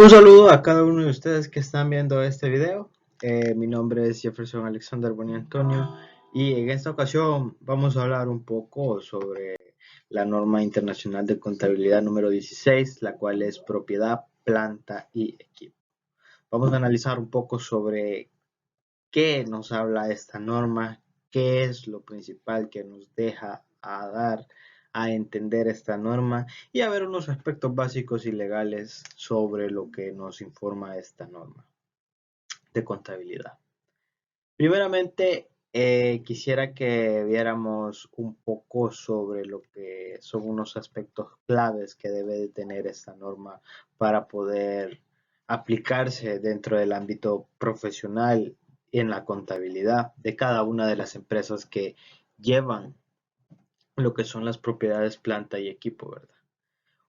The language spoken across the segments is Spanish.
Un saludo a cada uno de ustedes que están viendo este video. Mi nombre es Jefferson Alexander Boni Antonio y en esta ocasión vamos a hablar un poco sobre la norma internacional de contabilidad número 16, la cual es propiedad, planta y equipo. Vamos a analizar un poco sobre qué nos habla esta norma, qué es lo principal que nos deja a dar a entender esta norma y a ver unos aspectos básicos y legales sobre lo que nos informa esta norma de contabilidad. Primeramente, quisiera que viéramos un poco sobre lo que son unos aspectos claves que debe de tener esta norma para poder aplicarse dentro del ámbito profesional en la contabilidad de cada una de las empresas que llevan lo que son las propiedades planta y equipo, ¿verdad?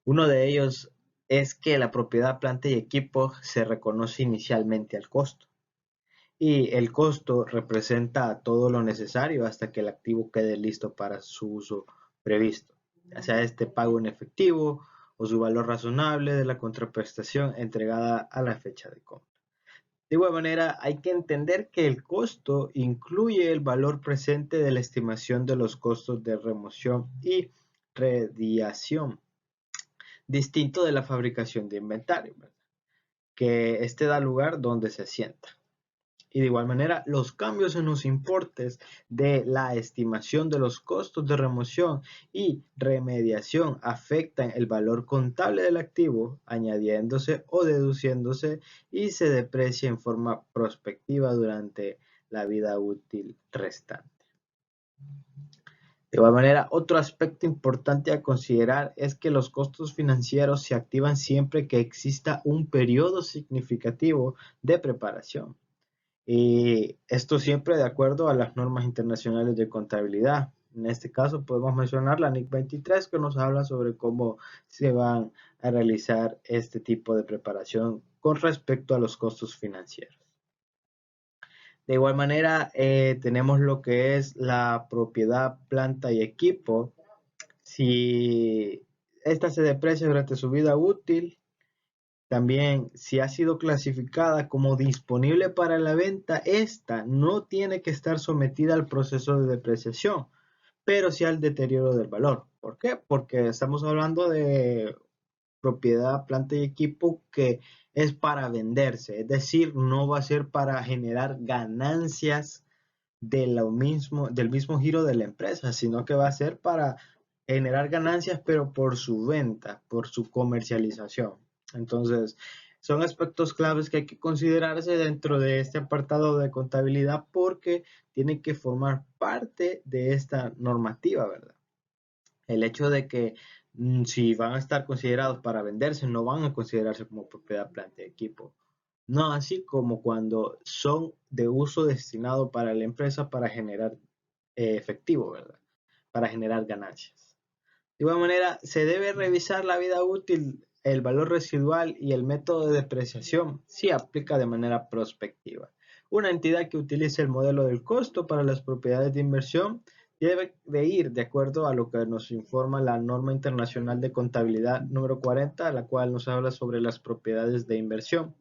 Uno de ellos es que la propiedad planta y equipo se reconoce inicialmente al costo y el costo representa todo lo necesario hasta que el activo quede listo para su uso previsto, ya sea este pago en efectivo o su valor razonable de la contraprestación entregada a la fecha de compra. De igual manera, hay que entender que el costo incluye el valor presente de la estimación de los costos de remoción y radiación, distinto de la fabricación de inventario, ¿verdad? Que este da lugar donde se asienta. Y de igual manera, los cambios en los importes de la estimación de los costos de remoción y remediación afectan el valor contable del activo, añadiéndose o deduciéndose y se deprecia en forma prospectiva durante la vida útil restante. De igual manera, otro aspecto importante a considerar es que los costos financieros se activan siempre que exista un periodo significativo de preparación. Y esto siempre de acuerdo a las normas internacionales de contabilidad. En este caso podemos mencionar la NIC 23 que nos habla sobre cómo se van a realizar este tipo de preparación con respecto a los costos financieros. De igual manera, tenemos lo que es la propiedad, planta y equipo. Si esta se deprecia durante su vida útil, también, si ha sido clasificada como disponible para la venta, esta no tiene que estar sometida al proceso de depreciación, pero sí al deterioro del valor. ¿Por qué? Porque estamos hablando de propiedad, planta y equipo que es para venderse, es decir, no va a ser para generar ganancias del mismo giro de la empresa, sino que va a ser para generar ganancias, pero por su venta, por su comercialización. Entonces, son aspectos claves que hay que considerarse dentro de este apartado de contabilidad porque tienen que formar parte de esta normativa, ¿verdad? El hecho de que si van a estar considerados para venderse, no van a considerarse como propiedad, planta y equipo. No así como cuando son de uso destinado para la empresa para generar efectivo, ¿verdad? Para generar ganancias. De igual manera, se debe revisar la vida útil, el valor residual y el método de depreciación si aplica de manera prospectiva. Una entidad que utilice el modelo del costo para las propiedades de inversión debe de ir de acuerdo a lo que nos informa la norma internacional de contabilidad número 40, la cual nos habla sobre las propiedades de inversión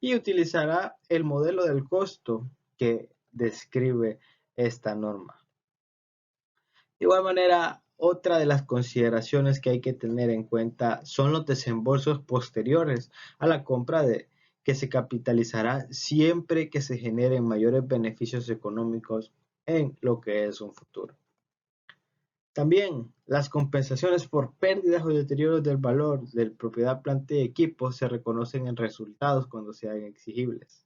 y utilizará el modelo del costo que describe esta norma. De igual manera, otra de las consideraciones que hay que tener en cuenta son los desembolsos posteriores a la compra que se capitalizará siempre que se generen mayores beneficios económicos en lo que es un futuro. También las compensaciones por pérdidas o deterioros del valor de propiedad, planta y equipo se reconocen en resultados cuando sean exigibles.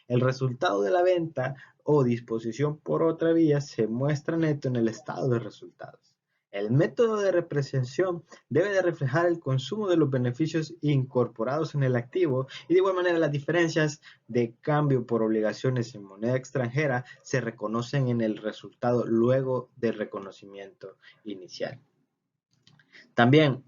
El resultado de la venta o disposición por otra vía se muestra neto en el estado de resultados. El método de representación debe de reflejar el consumo de los beneficios incorporados en el activo y de igual manera las diferencias de cambio por obligaciones en moneda extranjera se reconocen en el resultado luego del reconocimiento inicial. También,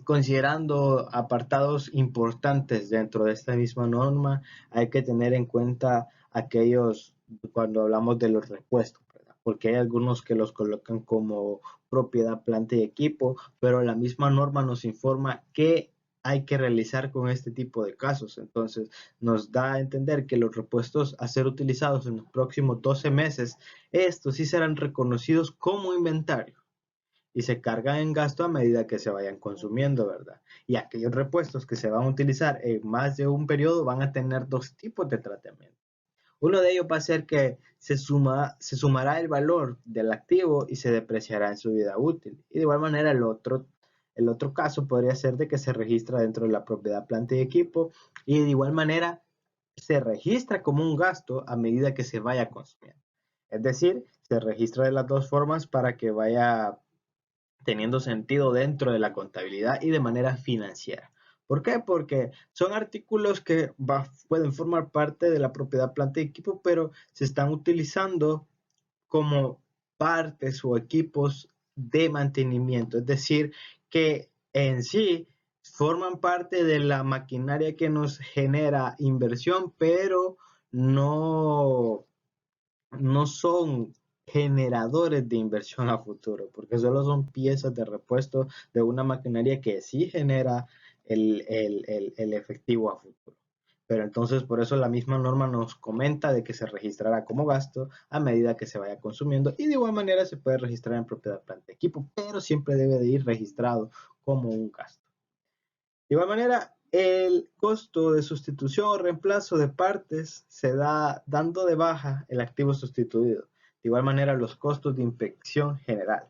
considerando apartados importantes dentro de esta misma norma, hay que tener en cuenta aquellos cuando hablamos de los repuestos, ¿verdad? Porque hay algunos que los colocan como propiedad, planta y equipo, pero la misma norma nos informa que hay que realizar con este tipo de casos. Entonces, nos da a entender que los repuestos a ser utilizados en los próximos 12 meses, estos sí serán reconocidos como inventario y se cargan en gasto a medida que se vayan consumiendo, ¿verdad? Y aquellos repuestos que se van a utilizar en más de un periodo van a tener dos tipos de tratamiento. Uno de ellos va a ser que se sumará el valor del activo y se depreciará en su vida útil. Y de igual manera el otro caso podría ser de que se registra dentro de la propiedad, planta y equipo y de igual manera se registra como un gasto a medida que se vaya consumiendo. Es decir, se registra de las dos formas para que vaya teniendo sentido dentro de la contabilidad y de manera financiera. ¿Por qué? Porque son artículos que pueden formar parte de la propiedad, planta y equipo, pero se están utilizando como partes o equipos de mantenimiento. Es decir, que en sí forman parte de la maquinaria que nos genera inversión, pero no no son generadores de inversión a futuro, porque solo son piezas de repuesto de una maquinaria que sí genera el efectivo a futuro. Pero entonces por eso la misma norma nos comenta de que se registrará como gasto a medida que se vaya consumiendo y de igual manera se puede registrar en propiedad, planta y equipo, pero siempre debe de ir registrado como un gasto. De igual manera, el costo de sustitución o reemplazo de partes se da dando de baja el activo sustituido. De igual manera, los costos de inspección general.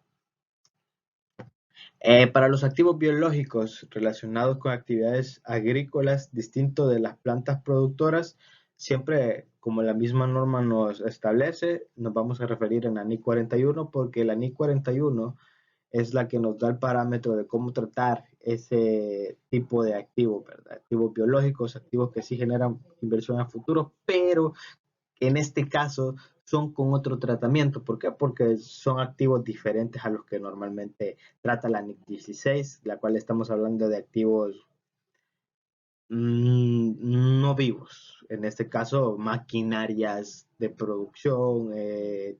Para los activos biológicos relacionados con actividades agrícolas distinto de las plantas productoras, siempre como la misma norma nos establece, nos vamos a referir en la NIC 41 porque la NIC 41 es la que nos da el parámetro de cómo tratar ese tipo de activos, ¿verdad? Activos biológicos, activos que sí generan inversión a futuro, pero en este caso son con otro tratamiento. ¿Por qué? Porque son activos diferentes a los que normalmente trata la NIC 16, la cual estamos hablando de activos no vivos. En este caso, maquinarias de producción,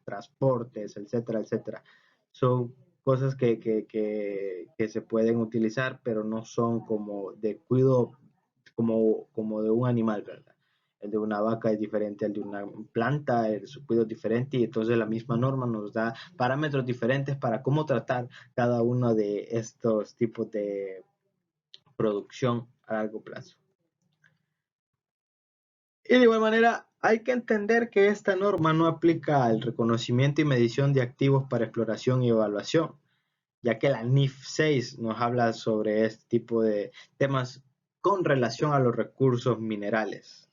transportes, etcétera, etcétera. Son cosas que se pueden utilizar, pero no son como de cuidado, como de un animal, ¿verdad? El de una vaca es diferente al de una planta, su cuidado es diferente y entonces la misma norma nos da parámetros diferentes para cómo tratar cada uno de estos tipos de producción a largo plazo. Y de igual manera, hay que entender que esta norma no aplica al reconocimiento y medición de activos para exploración y evaluación, ya que la NIF 6 nos habla sobre este tipo de temas con relación a los recursos minerales.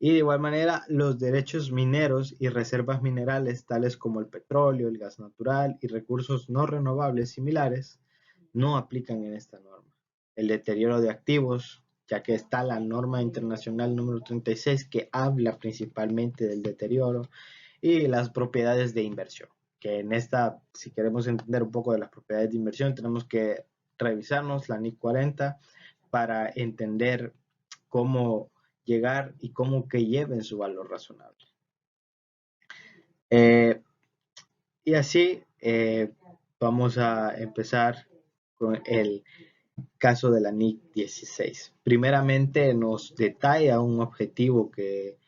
Y de igual manera, los derechos mineros y reservas minerales, tales como el petróleo, el gas natural y recursos no renovables similares, no aplican en esta norma. El deterioro de activos, ya que está la norma internacional número 36 que habla principalmente del deterioro, y las propiedades de inversión, que en esta, si queremos entender un poco de las propiedades de inversión, tenemos que revisarnos la NIC 40 para entender cómo llegar y cómo que lleven su valor razonable. Eh, y así vamos a empezar con el caso de la NIC 16. Primeramente nos detalla un objetivo que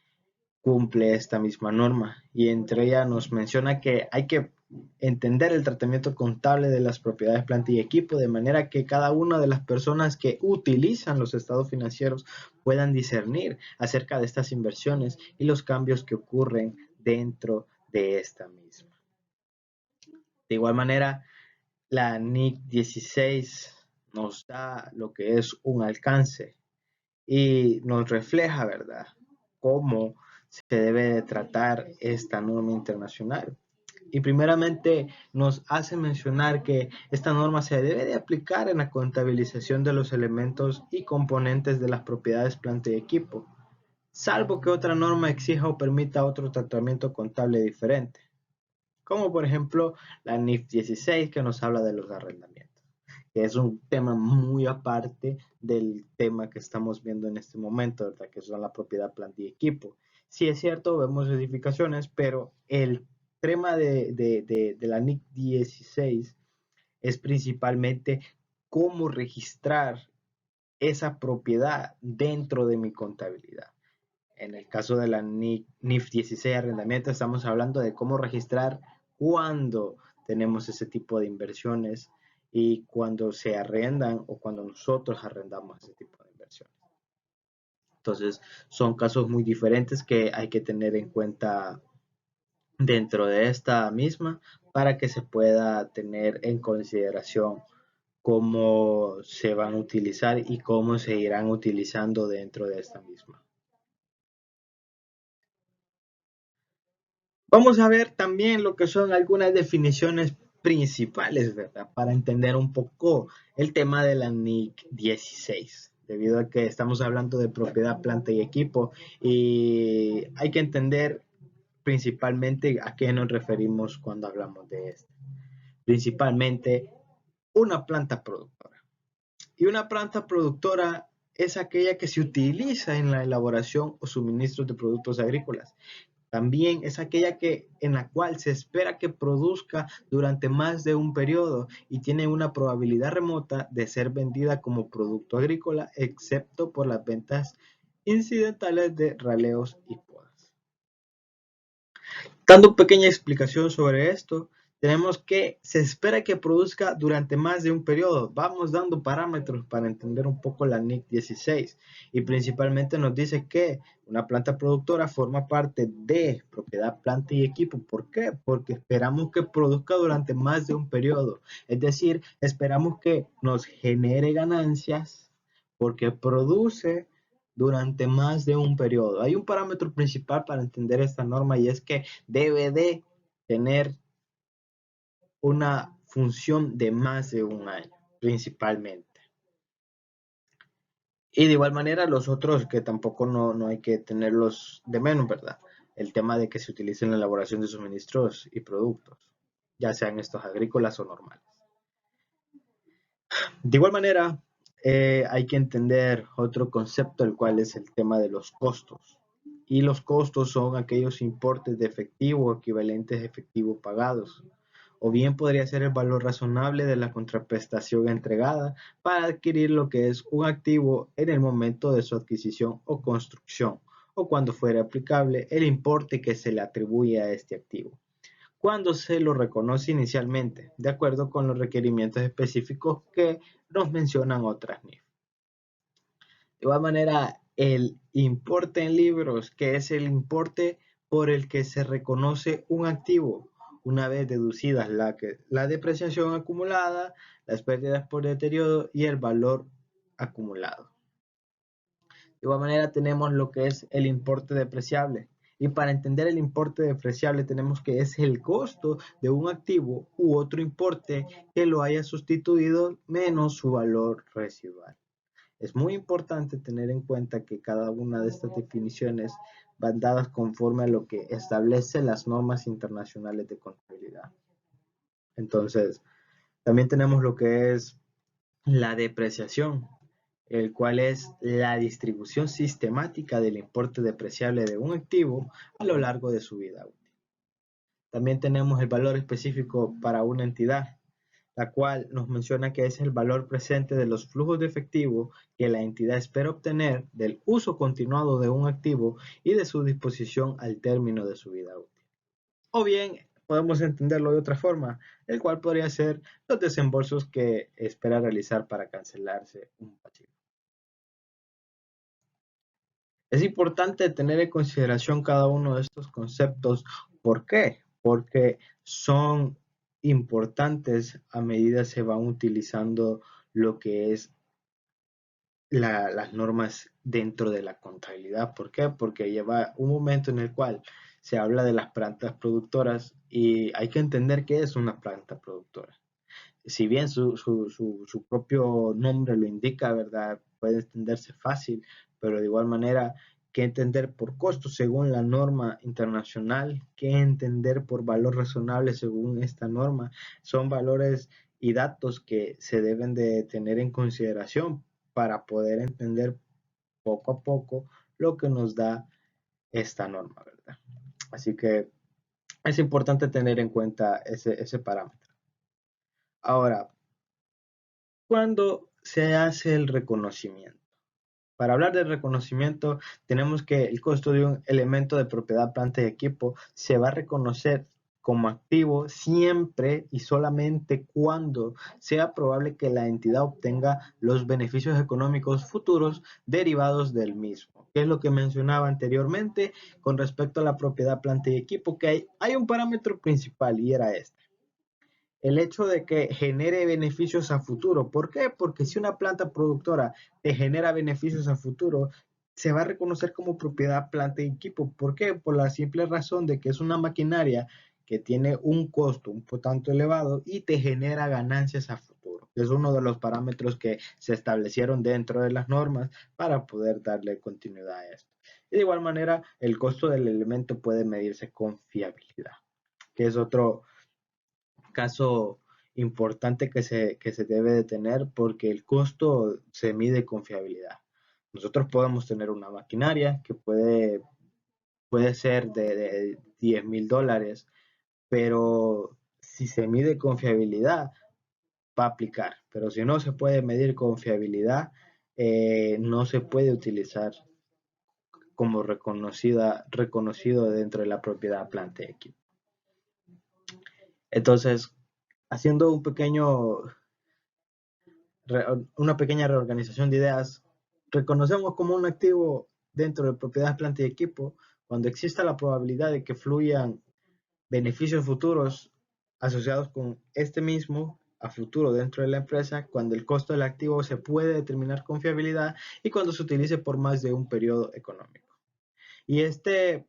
cumple esta misma norma y entre ella nos menciona que hay que entender el tratamiento contable de las propiedades, planta y equipo de manera que cada una de las personas que utilizan los estados financieros puedan discernir acerca de estas inversiones y los cambios que ocurren dentro de esta misma. De igual manera, la NIC 16 nos da lo que es un alcance y nos refleja, ¿verdad?, cómo se debe de tratar esta norma internacional. Y primeramente nos hace mencionar que esta norma se debe de aplicar en la contabilización de los elementos y componentes de las propiedades, planta y equipo, salvo que otra norma exija o permita otro tratamiento contable diferente, como por ejemplo la NIF 16 que nos habla de los arrendamientos, que es un tema muy aparte del tema que estamos viendo en este momento, ¿verdad? Que son la propiedad, planta y equipo. Sí es cierto, vemos edificaciones, pero el tema de la NIC 16 es principalmente cómo registrar esa propiedad dentro de mi contabilidad. En el caso de la NIF 16 arrendamiento, estamos hablando de cómo registrar cuando tenemos ese tipo de inversiones y cuando se arrendan o cuando nosotros arrendamos ese tipo de inversiones. Entonces, son casos muy diferentes que hay que tener en cuenta dentro de esta misma para que se pueda tener en consideración cómo se van a utilizar y cómo se irán utilizando dentro de esta misma. Vamos a ver también lo que son algunas definiciones principales, ¿verdad? Para entender un poco el tema de la NIC 16, debido a que estamos hablando de propiedad, planta y equipo, y hay que entender principalmente a qué nos referimos cuando hablamos de esto. Principalmente una planta productora. Y una planta productora es aquella que se utiliza en la elaboración o suministro de productos agrícolas. También es aquella en la cual se espera que produzca durante más de un periodo y tiene una probabilidad remota de ser vendida como producto agrícola, excepto por las ventas incidentales de raleos y podas. Dando pequeña explicación sobre esto, tenemos que se espera que produzca durante más de un periodo. Vamos dando parámetros para entender un poco la NIC 16 y principalmente nos dice que una planta productora forma parte de propiedad, planta y equipo. ¿Por qué? Porque esperamos que produzca durante más de un periodo. Es decir, esperamos que nos genere ganancias porque produce durante más de un periodo. Hay un parámetro principal para entender esta norma y es que debe de tener una función de más de un año, principalmente. Y de igual manera los otros que tampoco no hay que tenerlos de menos, ¿verdad? El tema de que se utilice en la elaboración de suministros y productos, ya sean estos agrícolas o normales. De igual manera, hay que entender otro concepto, el cual es el tema de los costos. Y los costos son aquellos importes de efectivo o equivalentes de efectivo pagados. O bien podría ser el valor razonable de la contraprestación entregada para adquirir lo que es un activo en el momento de su adquisición o construcción, o cuando fuera aplicable el importe que se le atribuye a este activo cuando se lo reconoce inicialmente, de acuerdo con los requerimientos específicos que nos mencionan otras NIF. De igual manera, el importe en libros, que es el importe por el que se reconoce un activo, una vez deducidas la depreciación acumulada, las pérdidas por deterioro y el valor acumulado. De igual manera tenemos lo que es el importe depreciable. Y para entender el importe depreciable tenemos que es el costo de un activo u otro importe que lo haya sustituido menos su valor residual. Es muy importante tener en cuenta que cada una de estas definiciones van dadas conforme a lo que establece las normas internacionales de contabilidad. Entonces, también tenemos lo que es la depreciación, el cual es la distribución sistemática del importe depreciable de un activo a lo largo de su vida útil. También tenemos el valor específico para una entidad, la cual nos menciona que es el valor presente de los flujos de efectivo que la entidad espera obtener del uso continuado de un activo y de su disposición al término de su vida útil. O bien podemos entenderlo de otra forma, el cual podría ser los desembolsos que espera realizar para cancelarse un pasivo. Es importante tener en consideración cada uno de estos conceptos. ¿Por qué? Porque son importantes a medida se van utilizando lo que es las normas dentro de la contabilidad. ¿Por qué? Porque lleva un momento en el cual se habla de las plantas productoras y hay que entender qué es una planta productora. Si bien su propio nombre lo indica, ¿verdad? Puede entenderse fácil, pero de igual manera que entender por costo según la norma internacional, que entender por valor razonable según esta norma, son valores y datos que se deben de tener en consideración para poder entender poco a poco lo que nos da esta norma, ¿verdad? Así que es importante tener en cuenta ese parámetro. Ahora, cuando se hace el reconocimiento? Para hablar del reconocimiento, tenemos que el costo de un elemento de propiedad, planta y equipo se va a reconocer como activo siempre y solamente cuando sea probable que la entidad obtenga los beneficios económicos futuros derivados del mismo. ¿Qué es lo que mencionaba anteriormente con respecto a la propiedad, planta y equipo? Que hay un parámetro principal y era este: el hecho de que genere beneficios a futuro. ¿Por qué? Porque si una planta productora te genera beneficios a futuro, se va a reconocer como propiedad, planta y equipo. ¿Por qué? Por la simple razón de que es una maquinaria que tiene un costo un tanto elevado y te genera ganancias a futuro. Es uno de los parámetros que se establecieron dentro de las normas para poder darle continuidad a esto. Y de igual manera, el costo del elemento puede medirse con fiabilidad, que es otro caso importante que se debe de tener, porque el costo se mide con fiabilidad. Nosotros podemos tener una maquinaria que puede ser de $10,000, pero si se mide con fiabilidad, va a aplicar. Pero si no se puede medir con fiabilidad, no se puede utilizar como reconocido dentro de la propiedad, planta y equipo. Entonces, haciendo una pequeña reorganización de ideas, reconocemos como un activo dentro de propiedades, planta y equipo cuando exista la probabilidad de que fluyan beneficios futuros asociados con este mismo a futuro dentro de la empresa, cuando el costo del activo se puede determinar con fiabilidad y cuando se utilice por más de un periodo económico. Y este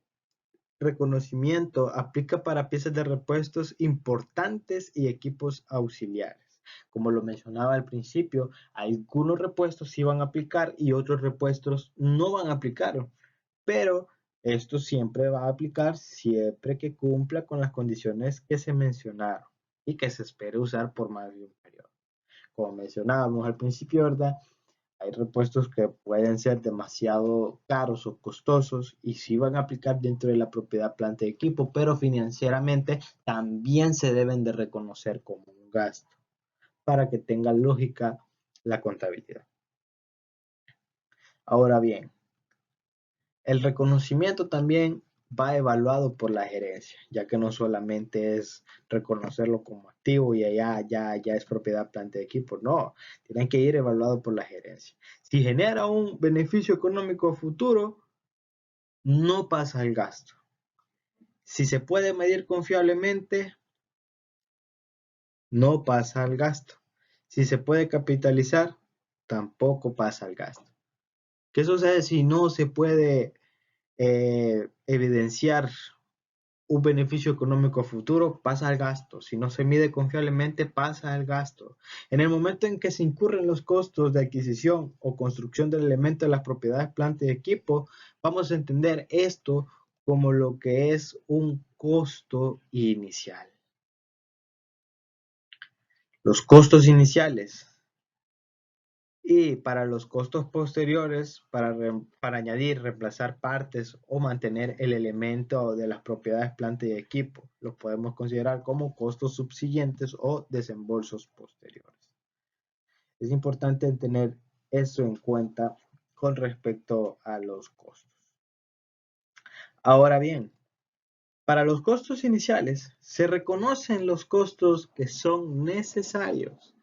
reconocimiento aplica para piezas de repuestos importantes y equipos auxiliares. Como lo mencionaba al principio, algunos repuestos sí van a aplicar y otros repuestos no van a aplicar, pero esto siempre va a aplicar siempre que cumpla con las condiciones que se mencionaron y que se espere usar por más de un periodo. Como mencionábamos al principio, ¿verdad? Hay repuestos que pueden ser demasiado caros o costosos y sí van a aplicar dentro de la propiedad, planta y equipo, pero financieramente también se deben de reconocer como un gasto para que tenga lógica la contabilidad. Ahora bien, el reconocimiento también va evaluado por la gerencia, ya que no solamente es reconocerlo como activo y ya es propiedad, planta y equipo, no, tienen que ir evaluado por la gerencia. Si genera un beneficio económico futuro, no pasa el gasto. Si se puede medir confiablemente, no pasa el gasto. Si se puede capitalizar, tampoco pasa el gasto. ¿Qué sucede si no se puede evidenciar un beneficio económico a futuro? Pasa al gasto. Si no se mide confiablemente, pasa al gasto. En el momento en que se incurren los costos de adquisición o construcción del elemento de las propiedades, planta y equipo, vamos a entender esto como lo que es un costo inicial. Los costos iniciales. Y para los costos posteriores, para añadir, reemplazar partes o mantener el elemento de las propiedades, planta y equipo, los podemos considerar como costos subsiguientes o desembolsos posteriores. Es importante tener eso en cuenta con respecto a los costos. Ahora bien, para los costos iniciales se reconocen los costos que son necesarios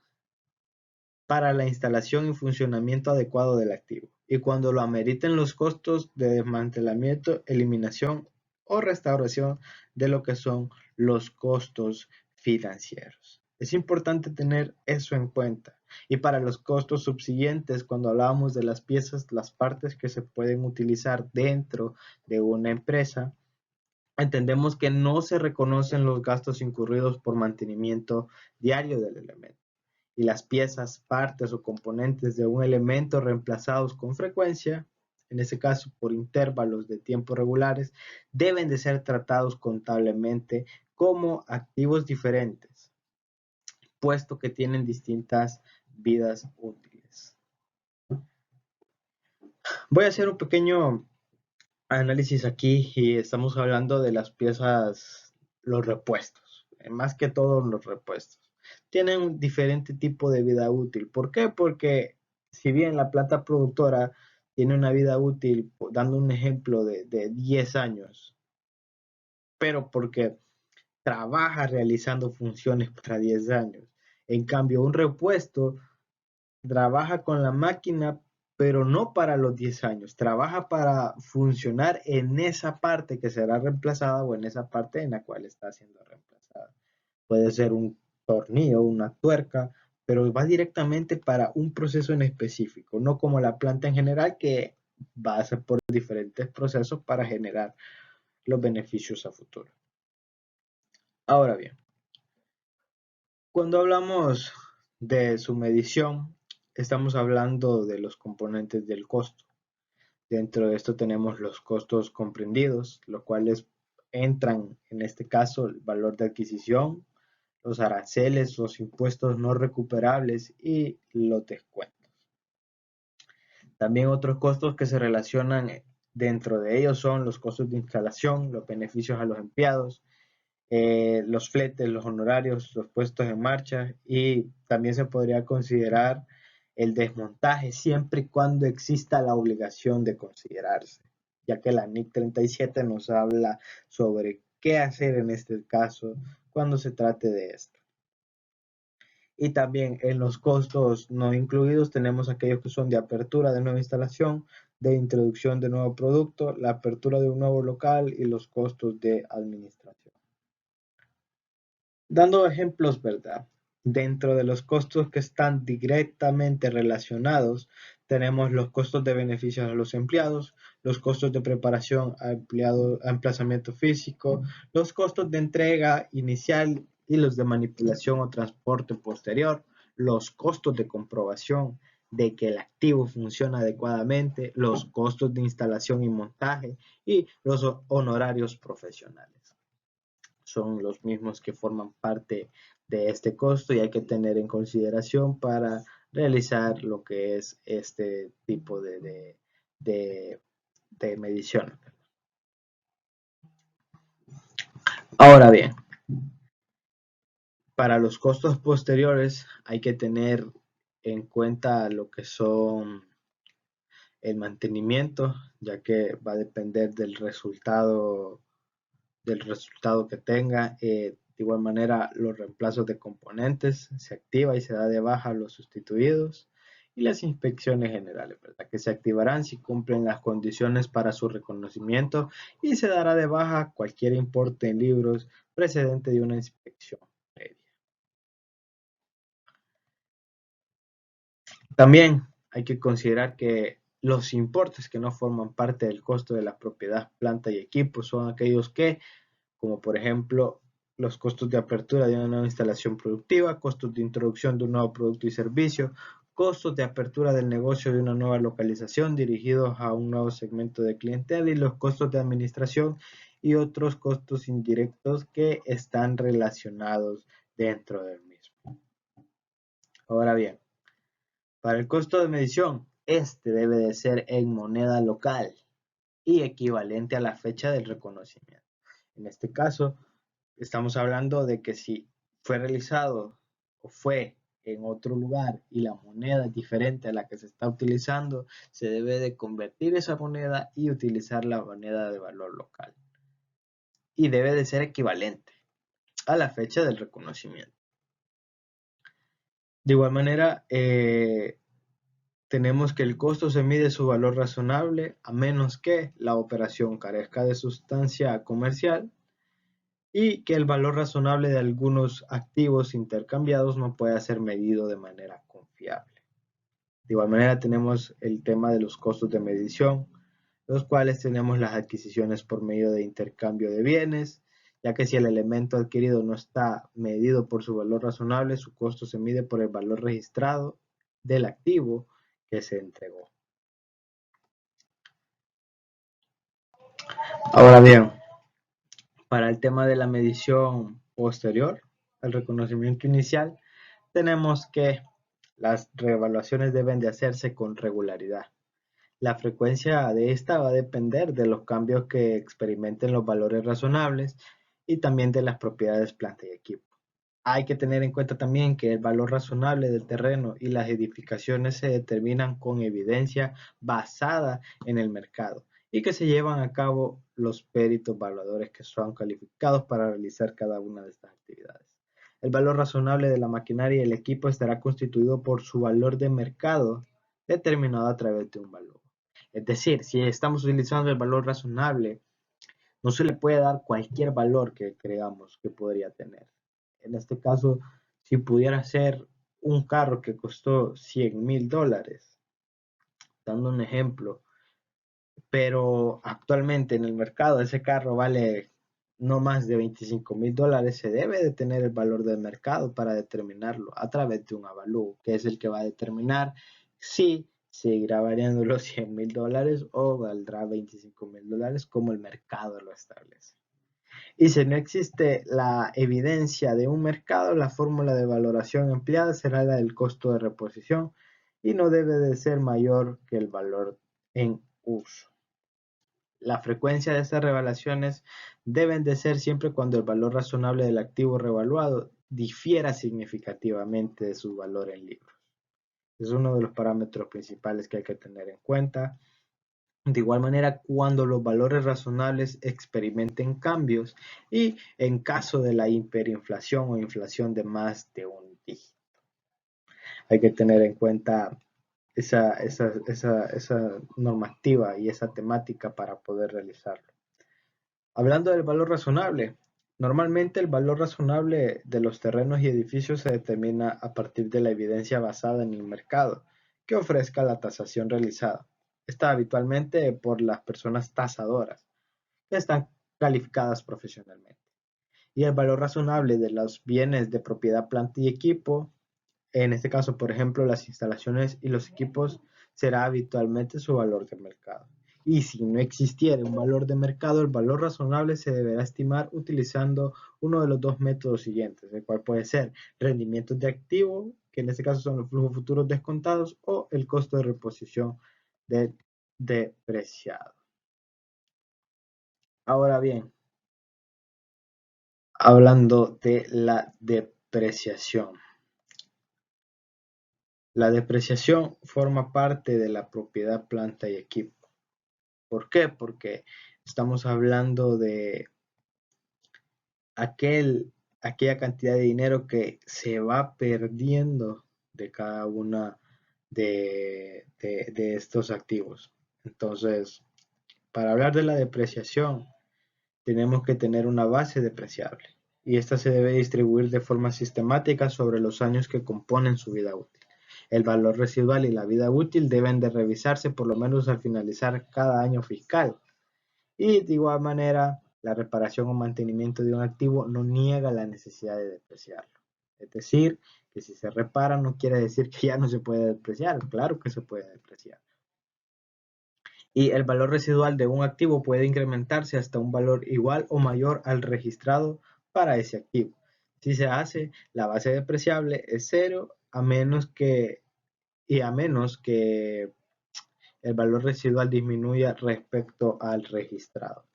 para la instalación y funcionamiento adecuado del activo, y cuando lo ameriten los costos de desmantelamiento, eliminación o restauración de lo que son los costos financieros. Es importante tener eso en cuenta. Y para los costos subsiguientes, cuando hablamos de las piezas, las partes que se pueden utilizar dentro de una empresa, entendemos que no se reconocen los gastos incurridos por mantenimiento diario del elemento, y las piezas, partes o componentes de un elemento reemplazados con frecuencia, en este caso por intervalos de tiempo regulares, deben de ser tratados contablemente como activos diferentes, puesto que tienen distintas vidas útiles. Voy a hacer un pequeño análisis aquí y estamos hablando de las piezas, los repuestos, más que todo los repuestos. tienen un diferente tipo de vida útil. ¿Por qué? Porque si bien la planta productora tiene una vida útil, dando un ejemplo de 10 años, pero porque trabaja realizando funciones para 10 años. En cambio, un repuesto trabaja con la máquina, pero no para los 10 años, trabaja para funcionar en esa parte que será reemplazada o en esa parte en la cual está siendo reemplazada. Puede ser un tornillo, una tuerca, pero va directamente para un proceso en específico, no como la planta en general que va a ser por diferentes procesos para generar los beneficios a futuro. Ahora bien, cuando hablamos de su medición, estamos hablando de los componentes del costo. Dentro de esto tenemos los costos comprendidos, los cuales entran en este caso el valor de adquisición, los aranceles, los impuestos no recuperables y los descuentos. También otros costos que se relacionan dentro de ellos son los costos de instalación, los beneficios a los empleados, los fletes, los honorarios, los puestos en marcha y también se podría considerar el desmontaje siempre y cuando exista la obligación de considerarse, ya que la NIC 37 nos habla sobre qué hacer en este caso cuando se trate de esto. Y también en los costos no incluidos tenemos aquellos que son de apertura de nueva instalación, de introducción de nuevo producto, la apertura de un nuevo local y los costos de administración. Dando ejemplos, ¿verdad? Dentro de los costos que están directamente relacionados, tenemos los costos de beneficios a los empleados, los costos de preparación a empleado, a emplazamiento físico, los costos de entrega inicial y los de manipulación o transporte posterior, los costos de comprobación de que el activo funciona adecuadamente, los costos de instalación y montaje y los honorarios profesionales son los mismos que forman parte de este costo y hay que tener en consideración para realizar lo que es este tipo de medición. Ahora bien, para los costos posteriores hay que tener en cuenta lo que son el mantenimiento, ya que va a depender del resultado que tenga. De igual manera, los reemplazos de componentes se activa y se da de baja a los sustituidos y las inspecciones generales, ¿verdad? Que se activarán si cumplen las condiciones para su reconocimiento y se dará de baja cualquier importe en libros precedente de una inspección previa. También hay que considerar que los importes que no forman parte del costo de la propiedad, planta y equipo son aquellos que como por ejemplo los costos de apertura de una nueva instalación productiva, costos de introducción de un nuevo producto y servicio, costos de apertura del negocio de una nueva localización dirigidos a un nuevo segmento de clientela y los costos de administración y otros costos indirectos que están relacionados dentro del mismo. Ahora bien, para el costo de medición, este debe de ser en moneda local y equivalente a la fecha del reconocimiento. En este caso, estamos hablando de que si fue realizado o fue en otro lugar y la moneda es diferente a la que se está utilizando, se debe de convertir esa moneda y utilizar la moneda de valor local. Y debe de ser equivalente a la fecha del reconocimiento. De igual manera, tenemos que el costo se mide su valor razonable a menos que la operación carezca de sustancia comercial y que el valor razonable de algunos activos intercambiados no pueda ser medido de manera confiable. De igual manera tenemos el tema de los costos de medición, los cuales tenemos las adquisiciones por medio de intercambio de bienes, ya que si el elemento adquirido no está medido por su valor razonable, su costo se mide por el valor registrado del activo que se entregó. Ahora bien, para el tema de la medición posterior al reconocimiento inicial, tenemos que las reevaluaciones deben de hacerse con regularidad. La frecuencia de esta va a depender de los cambios que experimenten los valores razonables y también de las propiedades planta y equipo. Hay que tener en cuenta también que el valor razonable del terreno y las edificaciones se determinan con evidencia basada en el mercado y que se llevan a cabo los peritos evaluadores que son calificados para realizar cada una de estas actividades. El valor razonable de la maquinaria y el equipo estará constituido por su valor de mercado determinado a través de un valor. Es decir, si estamos utilizando el valor razonable, no se le puede dar cualquier valor que creamos que podría tener. En este caso, si pudiera ser un carro que costó $100,000, dando un ejemplo, pero actualmente en el mercado ese carro vale no más de $25,000, se debe de tener el valor del mercado para determinarlo a través de un avalúo, que es el que va a determinar si seguirá variando los $100,000 o valdrá $25,000 como el mercado lo establece. Y si no existe la evidencia de un mercado, la fórmula de valoración empleada será la del costo de reposición y no debe de ser mayor que el valor en uso. La frecuencia de estas revelaciones deben de ser siempre cuando el valor razonable del activo revaluado difiera significativamente de su valor en libros. Es uno de los parámetros principales que hay que tener en cuenta. De igual manera, cuando los valores razonables experimenten cambios y en caso de la hiperinflación o inflación de más de un dígito. Hay que tener en cuenta esa normativa y esa temática para poder realizarlo. Hablando del valor razonable, normalmente el valor razonable de los terrenos y edificios se determina a partir de la evidencia basada en el mercado que ofrezca la tasación realizada. Está habitualmente por las personas tasadoras, que están calificadas profesionalmente. Y el valor razonable de los bienes de propiedad, planta y equipo, en este caso, por ejemplo, las instalaciones y los equipos, será habitualmente su valor de mercado. Y si no existiera un valor de mercado, el valor razonable se deberá estimar utilizando uno de los dos métodos siguientes, el cual puede ser rendimientos de activo, que en este caso son los flujos futuros descontados, o el costo de reposición del depreciado. Ahora bien, hablando de la depreciación. La depreciación forma parte de la propiedad, planta y equipo. ¿Por qué? Porque estamos hablando de aquella cantidad de dinero que se va perdiendo de cada una de estos activos. Entonces, para hablar de la depreciación, tenemos que tener una base depreciable y esta se debe distribuir de forma sistemática sobre los años que componen su vida útil. El valor residual y la vida útil deben de revisarse por lo menos al finalizar cada año fiscal. Y de igual manera, la reparación o mantenimiento de un activo no niega la necesidad de depreciarlo. Es decir, que si se repara no quiere decir que ya no se puede depreciar. Claro que se puede depreciar. Y el valor residual de un activo puede incrementarse hasta un valor igual o mayor al registrado para ese activo. Si se hace, la base depreciable es cero a menos que el valor residual disminuya respecto al registrado.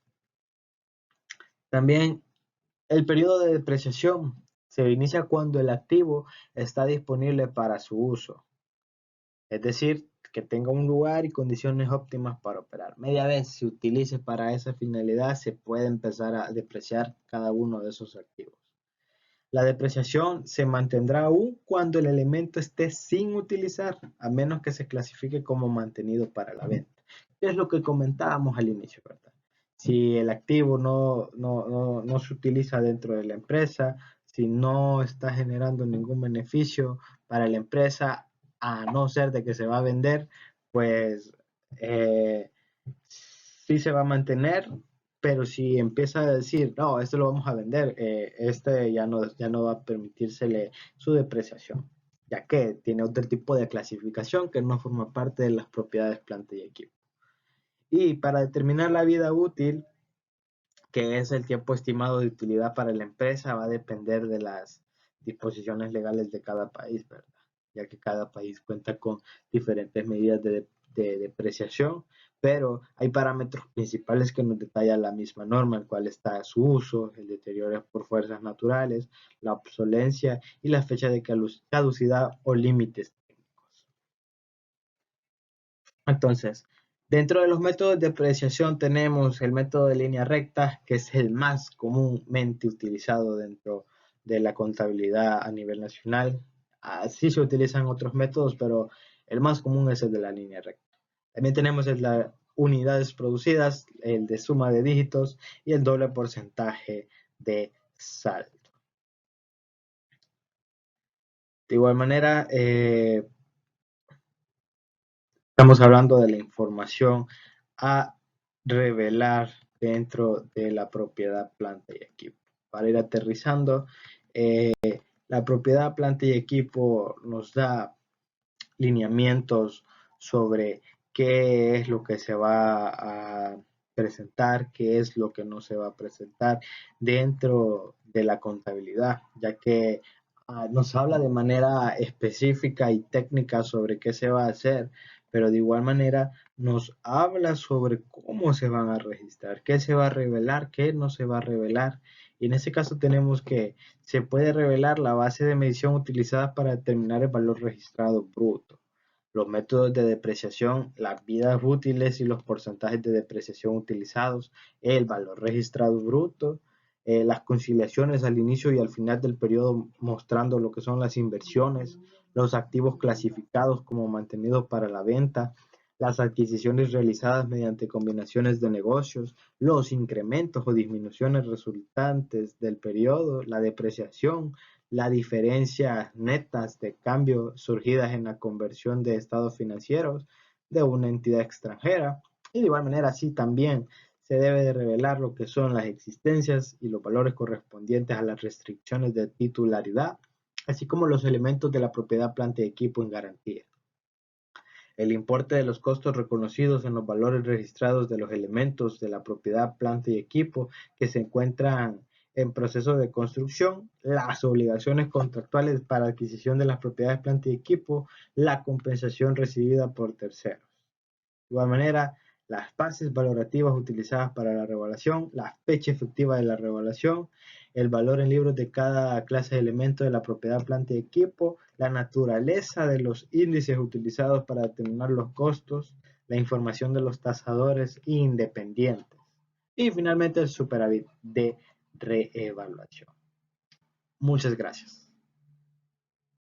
También el periodo de depreciación se inicia cuando el activo está disponible para su uso, es decir, que tenga un lugar y condiciones óptimas para operar. Media vez se utilice para esa finalidad, se puede empezar a depreciar cada uno de esos activos. La depreciación se mantendrá aún cuando el elemento esté sin utilizar, a menos que se clasifique como mantenido para la venta. Es lo que comentábamos al inicio, ¿verdad? Si el activo no se utiliza dentro de la empresa, si no está generando ningún beneficio para la empresa, a no ser de que se va a vender, pues eh, sí se va a mantener, pero si empieza a decir, no, esto lo vamos a vender, este ya no va a permitírsele su depreciación, ya que tiene otro tipo de clasificación que no forma parte de las propiedades, planta y equipo. Y para determinar la vida útil, que es el tiempo estimado de utilidad para la empresa, va a depender de las disposiciones legales de cada país, ¿verdad? Ya que cada país cuenta con diferentes medidas de depreciación, pero hay parámetros principales que nos detalla la misma norma, el cual está su uso, el deterioro por fuerzas naturales, la obsolencia y la fecha de caducidad o límites técnicos. Entonces, dentro de los métodos de apreciación tenemos el método de línea recta, que es el más comúnmente utilizado dentro de la contabilidad a nivel nacional. Así se utilizan otros métodos, pero el más común es el de la línea recta. También tenemos el de unidades producidas, el de suma de dígitos y el doble porcentaje de saldo. De igual manera, estamos hablando de la información a revelar dentro de la propiedad, planta y equipo. Para ir aterrizando, la propiedad, planta y equipo nos da lineamientos sobre qué es lo que se va a presentar, qué es lo que no se va a presentar dentro de la contabilidad, ya que nos habla de manera específica y técnica sobre qué se va a hacer, pero de igual manera nos habla sobre cómo se van a registrar, qué se va a revelar, qué no se va a revelar. Y en ese caso tenemos que se puede revelar la base de medición utilizada para determinar el valor registrado bruto, los métodos de depreciación, las vidas útiles y los porcentajes de depreciación utilizados, el valor registrado bruto, las conciliaciones al inicio y al final del periodo mostrando lo que son las inversiones, los activos clasificados como mantenidos para la venta, las adquisiciones realizadas mediante combinaciones de negocios, los incrementos o disminuciones resultantes del periodo, la depreciación, las diferencias netas de cambio surgidas en la conversión de estados financieros de una entidad extranjera. Y de igual manera, así también se debe de revelar lo que son las existencias y los valores correspondientes a las restricciones de titularidad, así como los elementos de la propiedad, planta y equipo en garantía. El importe de los costos reconocidos en los valores registrados de los elementos de la propiedad, planta y equipo que se encuentran en proceso de construcción, las obligaciones contractuales para adquisición de las propiedades, planta y equipo, la compensación recibida por terceros. De igual manera, las bases valorativas utilizadas para la revaluación, la fecha efectiva de la revaluación, el valor en libros de cada clase de elemento de la propiedad, planta y equipo, la naturaleza de los índices utilizados para determinar los costos, la información de los tasadores independientes y finalmente el superávit de reevaluación. Muchas gracias.